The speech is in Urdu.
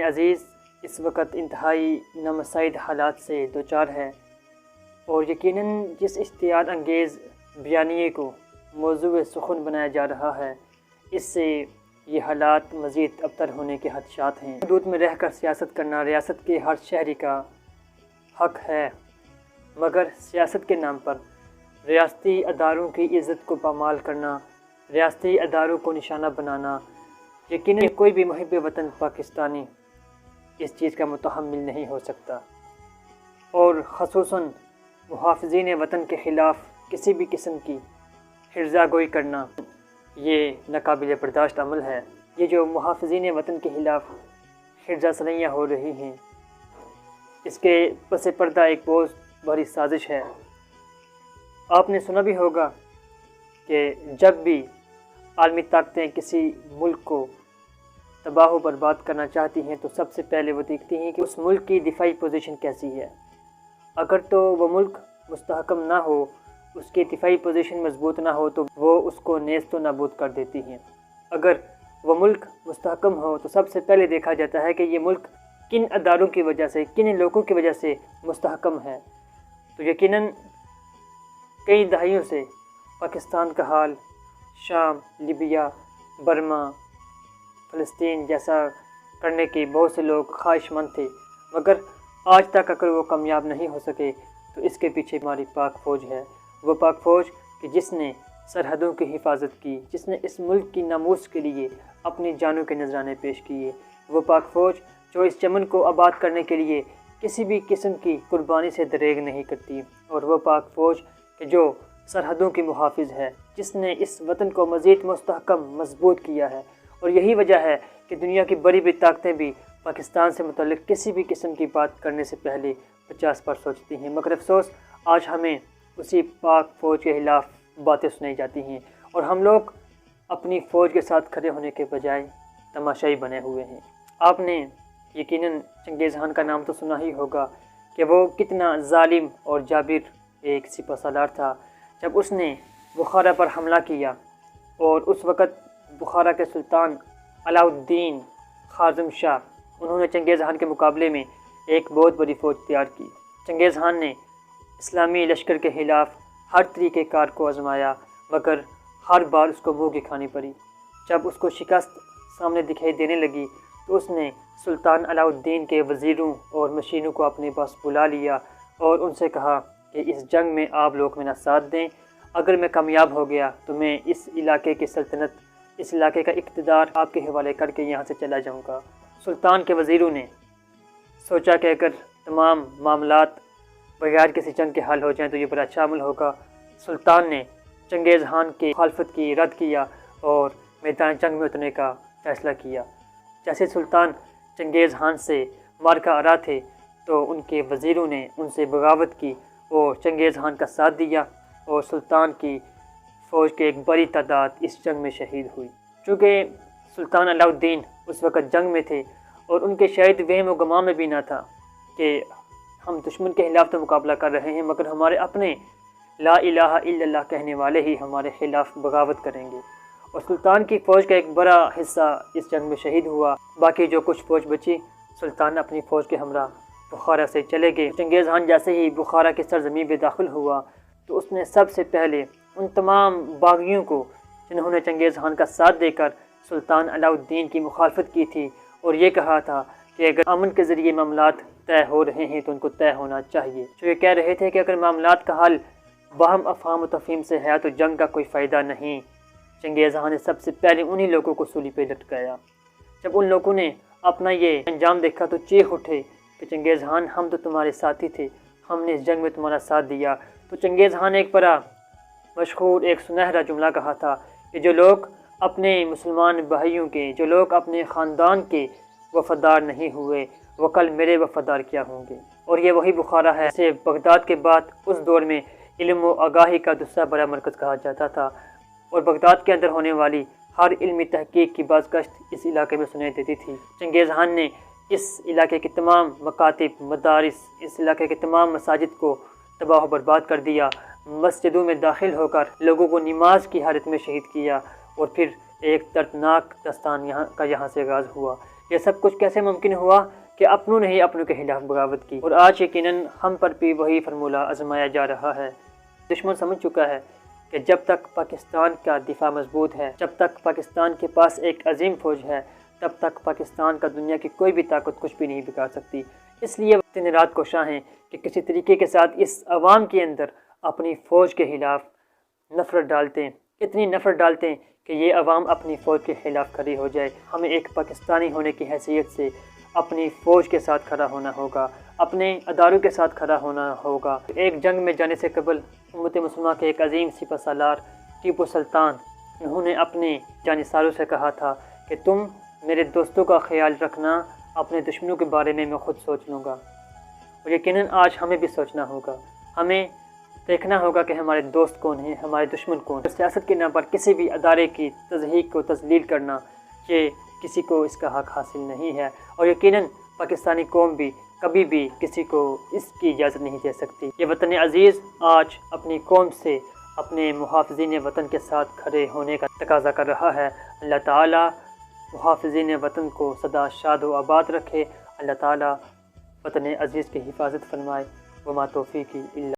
عزیز اس وقت انتہائی نامساعد حالات سے دوچار ہے اور یقیناً جس اشتعال انگیز بیانیے کو موضوع سخن بنایا جا رہا ہے اس سے یہ حالات مزید ابتر ہونے کے خدشات ہیں۔ حدود میں رہ کر سیاست کرنا ریاست کے ہر شہری کا حق ہے، مگر سیاست کے نام پر ریاستی اداروں کی عزت کو پامال کرنا، ریاستی اداروں کو نشانہ بنانا، یقیناً کوئی بھی محب وطن پاکستانی اس چیز کا متحمل نہیں ہو سکتا، اور خصوصاً محافظین وطن کے خلاف کسی بھی قسم کی ہرزہ گوئی کرنا یہ ناقابل برداشت عمل ہے۔ یہ جو محافظین وطن کے خلاف ہرزہ سرائیاں ہو رہی ہیں اس کے پس پردہ ایک بہت بڑی سازش ہے۔ آپ نے سنا بھی ہوگا کہ جب بھی عالمی طاقتیں کسی ملک کو تباہ و برباد کرنا چاہتی ہیں تو سب سے پہلے وہ دیکھتی ہیں کہ اس ملک کی دفاعی پوزیشن کیسی ہے۔ اگر تو وہ ملک مستحکم نہ ہو، اس کی دفاعی پوزیشن مضبوط نہ ہو تو وہ اس کو نیست و نابود کر دیتی ہیں۔ اگر وہ ملک مستحکم ہو تو سب سے پہلے دیکھا جاتا ہے کہ یہ ملک کن اداروں کی وجہ سے، کن لوگوں کی وجہ سے مستحکم ہے۔ تو یقیناً کئی دہائیوں سے پاکستان کا حال شام، لیبیا، برما، فلسطین جیسا کرنے کے بہت سے لوگ خواہش مند تھے، مگر آج تک اگر وہ کامیاب نہیں ہو سکے تو اس کے پیچھے ہماری پاک فوج ہے۔ وہ پاک فوج کہ جس نے سرحدوں کی حفاظت کی، جس نے اس ملک کی ناموس کے لیے اپنی جانوں کے نذرانے پیش کیے، وہ پاک فوج جو اس چمن کو آباد کرنے کے لیے کسی بھی قسم کی قربانی سے دریغ نہیں کرتی، اور وہ پاک فوج کہ جو سرحدوں کی محافظ ہے، جس نے اس وطن کو مزید مستحکم مضبوط کیا ہے۔ اور یہی وجہ ہے کہ دنیا کی بڑی بڑی طاقتیں بھی پاکستان سے متعلق کسی بھی قسم کی بات کرنے سے پہلے 50 بار سوچتی ہیں، مگر افسوس آج ہمیں اسی پاک فوج کے خلاف باتیں سنائی جاتی ہیں اور ہم لوگ اپنی فوج کے ساتھ کھڑے ہونے کے بجائے تماشائی بنے ہوئے ہیں۔ آپ نے یقیناً چنگیز خان کا نام تو سنا ہی ہوگا کہ وہ کتنا ظالم اور جابر ایک سپہ سالار تھا۔ جب اس نے بخارا پر حملہ کیا اور اس وقت بخارا کے سلطان علاء الدین خارزم شاہ، انہوں نے چنگیز خان کے مقابلے میں ایک بہت بڑی فوج تیار کی۔ چنگیز خان نے اسلامی لشکر کے خلاف ہر طریقہ کار کو آزمایا، مگر ہر بار اس کو منہ کی کھانی پڑی۔ جب اس کو شکست سامنے دکھائی دینے لگی تو اس نے سلطان علاء الدین کے وزیروں اور مشینوں کو اپنے پاس بلا لیا اور ان سے کہا کہ اس جنگ میں آپ لوگ میرا ساتھ دیں، اگر میں کامیاب ہو گیا تو میں اس علاقے کی سلطنت، اس علاقے کا اقتدار آپ کے حوالے کر کے یہاں سے چلا جاؤں گا۔ سلطان کے وزیروں نے سوچا کہ اگر تمام معاملات بغیر کسی جنگ کے حل ہو جائیں تو یہ بڑا اچھا عمل ہوگا۔ سلطان نے چنگیز خان کی مخالفت کی رد کیا اور میدان جنگ میں اترنے کا فیصلہ کیا۔ جیسے سلطان چنگیز خان سے معرکہ آرا تھے تو ان کے وزیروں نے ان سے بغاوت کی اور چنگیز خان کا ساتھ دیا، اور سلطان کی فوج کی ایک بڑی تعداد اس جنگ میں شہید ہوئی۔ چونکہ سلطان علاء الدین اس وقت جنگ میں تھے اور ان کے شاید وہم و گمان میں بھی نہ تھا کہ ہم دشمن کے خلاف تو مقابلہ کر رہے ہیں مگر ہمارے اپنے لا الہ الا اللہ کہنے والے ہی ہمارے خلاف بغاوت کریں گے، اور سلطان کی فوج کا ایک بڑا حصہ اس جنگ میں شہید ہوا۔ باقی جو کچھ فوج بچی، سلطان اپنی فوج کے ہمراہ بخارا سے چلے گئے۔ چنگیز خان جیسے ہی بخارا کی سرزمین میں داخل ہوا تو اس نے سب سے پہلے ان تمام باغیوں کو جنہوں نے چنگیز خان کا ساتھ دے کر سلطان علاء الدین کی مخالفت کی تھی اور یہ کہا تھا کہ اگر امن کے ذریعے معاملات طے ہو رہے ہیں تو ان کو طے ہونا چاہیے، جو یہ کہہ رہے تھے کہ اگر معاملات کا حل باہم افہام و تفہیم سے ہے تو جنگ کا کوئی فائدہ نہیں۔ چنگیز خان نے سب سے پہلے انہی لوگوں کو سولی پہ لٹکایا۔ جب ان لوگوں نے اپنا یہ انجام دیکھا تو چیخ اٹھے کہ چنگیز خان ہم تو تمہارے ساتھی تھے، ہم نے اس جنگ میں تمہارا ساتھ دیا۔ تو چنگیز خان نے ایک بڑا مشہور ایک سنہرا جملہ کہا تھا کہ جو لوگ اپنے مسلمان بھائیوں کے، جو لوگ اپنے خاندان کے وفادار نہیں ہوئے وہ کل میرے وفادار کیا ہوں گے۔ اور یہ وہی بخارا ہے جسے بغداد کے بعد اس دور میں علم و آگاہی کا دوسرا بڑا مرکز کہا جاتا تھا، اور بغداد کے اندر ہونے والی ہر علمی تحقیق کی بازگشت اس علاقے میں سنائی دیتی تھی۔ چنگیز خان نے اس علاقے کے تمام مکاتب، مدارس، اس علاقے کے تمام مساجد کو تباہ و برباد کر دیا، مسجدوں میں داخل ہو کر لوگوں کو نماز کی حالت میں شہید کیا، اور پھر ایک دردناک داستان یہاں سے آغاز ہوا یہ سب کچھ کیسے ممکن ہوا کہ اپنوں نے ہی اپنوں کے خلاف بغاوت کی، اور آج یقیناً ہم پر بھی وہی فارمولہ آزمایا جا رہا ہے۔ دشمن سمجھ چکا ہے کہ جب تک پاکستان کا دفاع مضبوط ہے، جب تک پاکستان کے پاس ایک عظیم فوج ہے، تب تک پاکستان کا دنیا کی کوئی بھی طاقت کچھ بھی نہیں بگاڑ سکتی۔ اس لیے وقت رات کوشاں ہیں کہ کسی طریقے کے ساتھ اس عوام کے اندر اپنی فوج کے خلاف نفرت ڈالتے ہیں، اتنی نفرت ڈالتے ہیں کہ یہ عوام اپنی فوج کے خلاف کھڑی ہو جائے۔ ہمیں ایک پاکستانی ہونے کی حیثیت سے اپنی فوج کے ساتھ کھڑا ہونا ہوگا، اپنے اداروں کے ساتھ کھڑا ہونا ہوگا۔ ایک جنگ میں جانے سے قبل امت مسلمہ کے ایک عظیم سپہ سالار ٹیپو سلطان، انہوں نے اپنے جانثاروں سے کہا تھا کہ تم میرے دوستوں کا خیال رکھنا، اپنے دشمنوں کے بارے میں خود سوچ لوں گا۔ اور یقیناً آج ہمیں بھی سوچنا ہوگا، ہمیں دیکھنا ہوگا کہ ہمارے دوست کون ہیں، ہمارے دشمن کون ہیں۔ سیاست کے نام پر کسی بھی ادارے کی تضحیک کو تذلیل کرنا، یہ کسی کو اس کا حق حاصل نہیں ہے، اور یقیناً پاکستانی قوم بھی کبھی بھی کسی کو اس کی اجازت نہیں دے سکتی۔ یہ وطن عزیز آج اپنی قوم سے اپنے محافظین وطن کے ساتھ کھڑے ہونے کا تقاضا کر رہا ہے۔ اللہ تعالیٰ محافظین وطن کو سدا شاد و آباد رکھے، اللہ تعالیٰ وطن عزیز کی حفاظت فرمائے۔ وما توفیقی الا